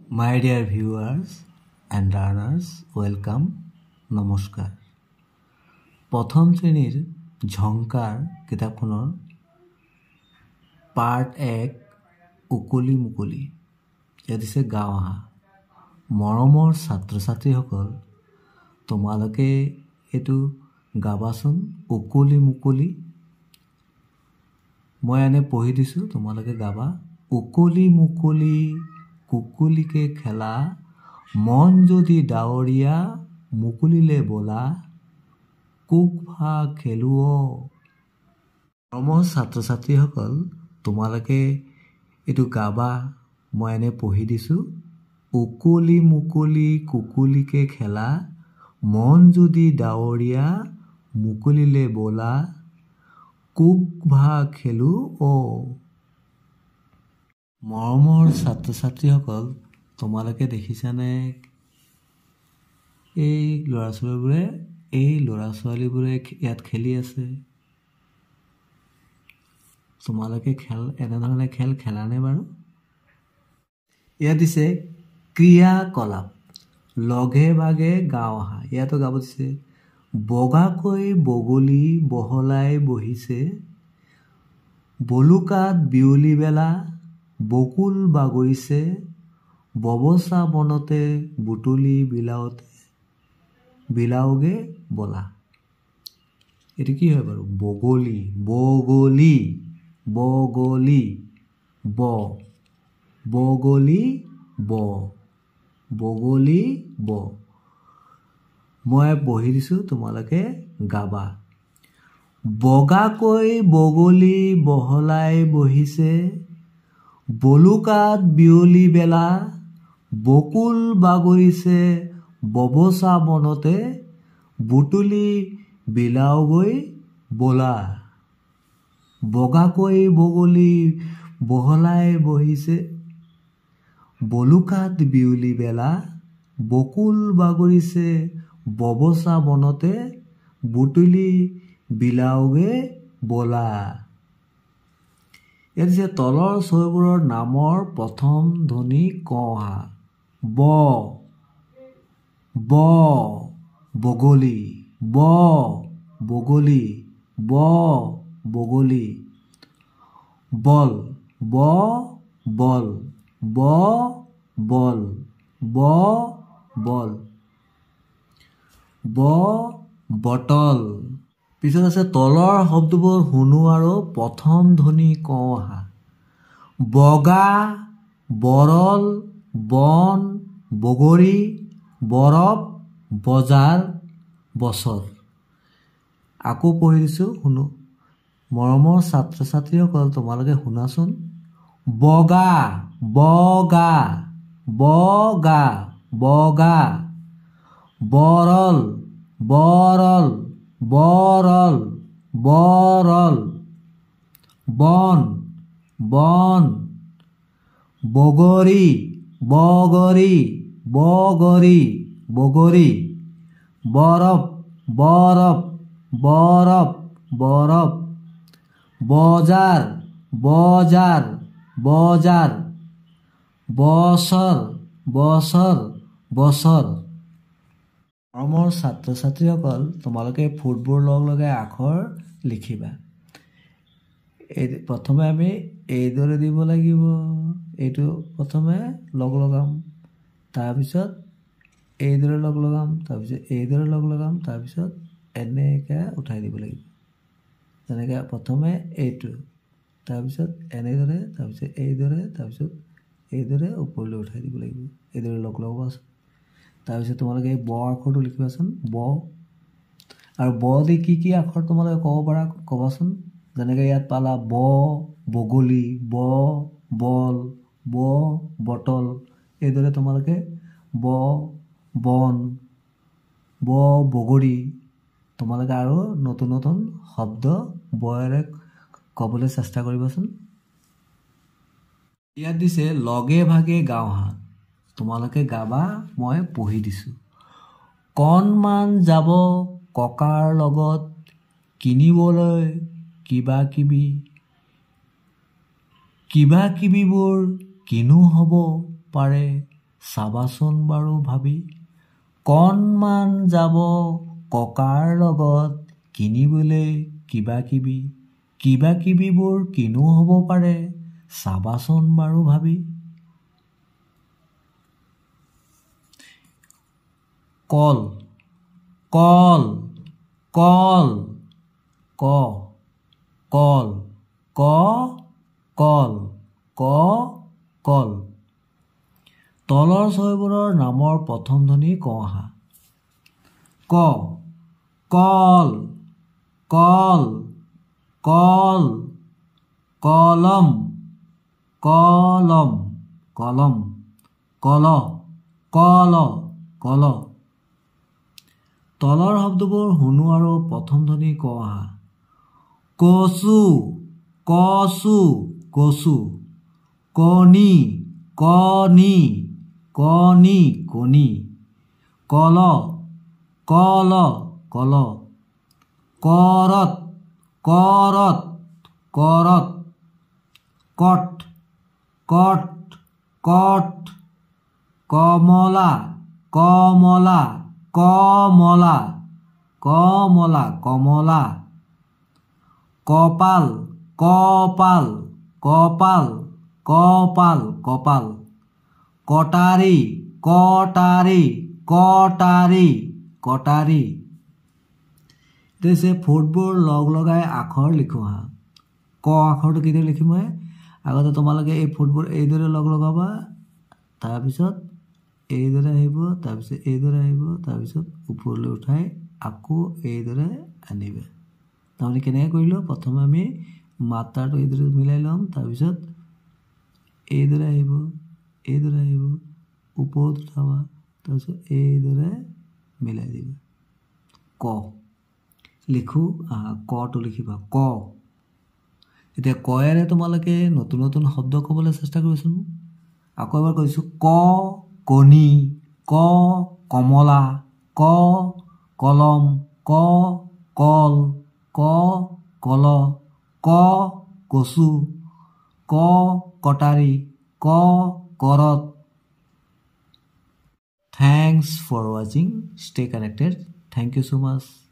My dear viewers and learners, welcome, নমস্কাৰ। প্ৰথম শ্ৰেণীৰ ঝংকাৰ কিতাপখনৰ পাৰ্ট 1 উকলি মুকলি ইয়াত দিছে গাঁও আহা। মৰমৰ ছাত্ৰ ছাত্ৰীসকল, তোমালোকে এইটো গাবাচোন উকলি মুকলি। মই এনে পঢ়ি দিছোঁ, তোমালোকে গাবা। উকলি মুকলি কুকুলিকে খেলা, মন যদি ডাৱৰীয়া মুকলিলে বলা, কুক ভা খেলুৱ। মৰমৰ ছাত্ৰ ছাত্ৰীসকল, তোমালোকে এইটো গাবা। মই এনে পঢ়ি দিছোঁ। উকলি মুকলি কুকুলিকে খেলা, মন যদি ডাৱৰীয়া মুকলিলে বলা, কুক ভা খেলো অ। মৰমৰ ছাত্ৰ ছাত্ৰীসকল, তোমালোকে দেখিছানে এই ল'ৰা ছোৱালীবোৰে ইয়াত খেলি আছে। তোমালোকে এনেধৰণে খেল খেলানে বাৰু? ইয়াত দিছে ক্ৰিয়াকলাপ, লগে ভাগে গাঁও আহা। ইয়াতো গাব দিছে। বগাকৈ বগলী বহলাই বহিছে, বলুকাত বিয়লি বেলা বকুল বাগৰিছে, ববচা বনতে বুটলি বিলাওগে বলা। এইটো কি হয় বাৰু? বগলী বগলী বগলী ব বগলী ব বগলী ব। মই পঢ়ি দিছোঁ, তোমালোকে গাবা। বগাকৈ বগলী বহলাই বহিছে, বলুকাত বিয়লি বেলা বকুল বাগৰিছে, ববচা বনতে বুটলি বিলাওগৈ বলা। বগাকৈ বগলী বহলাই বহিছে, বলুকাত বিয়লি বেলা বকুল বাগৰিছে, ববচা বনতে বুটলি বিলাওগে বলা। ইয়াত যে তলৰ ছবিবোৰৰ নামৰ প্ৰথম ধ্বনি কওঁ আহা। ব ব বগলী, ব বগলী, ব বগলী। বল ব বল, ব বল, ব বল। ব বটল। পিছত আছে তলৰ শব্দবোৰ শুনো আৰু প্ৰথম ধ্বনি কওঁ আহা। বগা, বৰল, বন, বগৰী, বৰফ, বজাৰ, বছৰ। আকৌ পঢ়ি দিছোঁ, শুনো। মৰমৰ ছাত্ৰ ছাত্ৰীসকল, তোমালোকে শুনাচোন। বগা বগা বগা বগা, বৰল বৰল বৰল বৰল, বন বন, বগৰী বগৰী বগৰী বগৰী, বৰফ বৰফ বৰফ বৰফ, বজাৰ বজাৰ বজাৰ, বছৰ বছৰ বছৰ। মৰমৰ ছাত্ৰ ছাত্ৰীসকল, তোমালোকে ফুটবোৰ লগাই আখৰ লিখিবা। প্ৰথমে আমি এইদৰে দিব লাগিব। এইটো প্ৰথমে লগাম, তাৰপিছত এইদৰে লগাম, তাৰপিছত এইদৰে লগাম, তাৰপিছত এনেকৈ উঠাই দিব লাগিব। তেনেকৈ প্ৰথমে এইটো, তাৰপিছত এনেদৰে, তাৰপিছত এইদৰে, তাৰপিছত এইদৰে ওপৰলৈ উঠাই দিব লাগিব। এইদৰে লগাবাচোন। তাৰপিছত তোমালোকে এই ব আখৰটো লিখিবাচোন। ব আৰু ব দি কি কি আখৰ তোমালোকে ক'ব পাৰা ক'বাচোন। যেনেকৈ ইয়াত পালা ব বগলী, ব বল, ব বটল। এইদৰে তোমালোকে ব বন, ব বগৰী। তোমালোকে আৰু নতুন নতুন শব্দ বয়েৰে ক'বলৈ চেষ্টা কৰিবাচোন। ইয়াত দিছে লগে ভাগে গাঁও আহা। তোমালোকে গাবা, মই পঢ়ি দিছোঁ। কণমান যাব ককাৰ লগত কিনিবলৈ কিবা কিবি, কিবা কিবিবোৰ কিনো হ'ব পাৰে চাবাচোন বাৰু ভাবি কণমান যাব ককাৰ লগত কিনিবলৈ কিবা কিবিবোৰ কিনো হ'ব পাৰে চাবাচোন বাৰু ভাবি কল কল কল ক কল ক কল ক কল তলৰ ছয়বোৰৰ নামৰ প্ৰথম ধ্বনি ক আহা ক কল কল কল কলম কলম কলম কল কল কল তলৰ শব্দবোৰ শুনো আৰু প্ৰথম ধ্বনি ক আহা কচু কচু কচু কণী কণী কণী কণী কল কল কল কৰত কৰত কৰত কট কট কট কমলা কমলা কমলা কমলা কমলা কপাল কপাল কপাল কপাল কপাল কটাৰী কটাৰী কটাৰী কটাৰী এতিয়া ফুটবোৰ লগ লগাই আখৰ লিখো হা ক আখৰটো কেতিয়া লিখিম মই আগতে তোমালোকে এই ফুটবোৰ এইদৰে লগ লগাবা তাৰপিছত এইদৰে আহিব তাৰপিছত এইদৰে আহিব তাৰপিছত ওপৰলৈ উঠাই আকৌ এইদৰে আনিবা তাৰমানে কেনেকৈ কৰিলোঁ প্ৰথমে আমি মাত্ৰাটো এইদৰে মিলাই ল'ম তাৰপিছত এইদৰে আহিব ওপৰত উঠাবা তাৰপিছত এইদৰে মিলাই দিবা ক লিখো কটো লিখিবা ক এতিয়া কয়েৰে তোমালোকে নতুন নতুন শব্দ ক'বলৈ চেষ্টা কৰিছোন আকৌ এবাৰ কৈছোঁ ক কণী ক কমলা ক কলম ক কল ক কল ক কচু ক কটাৰী ক কৰত Thanks for watching. Stay connected. Thank you so much.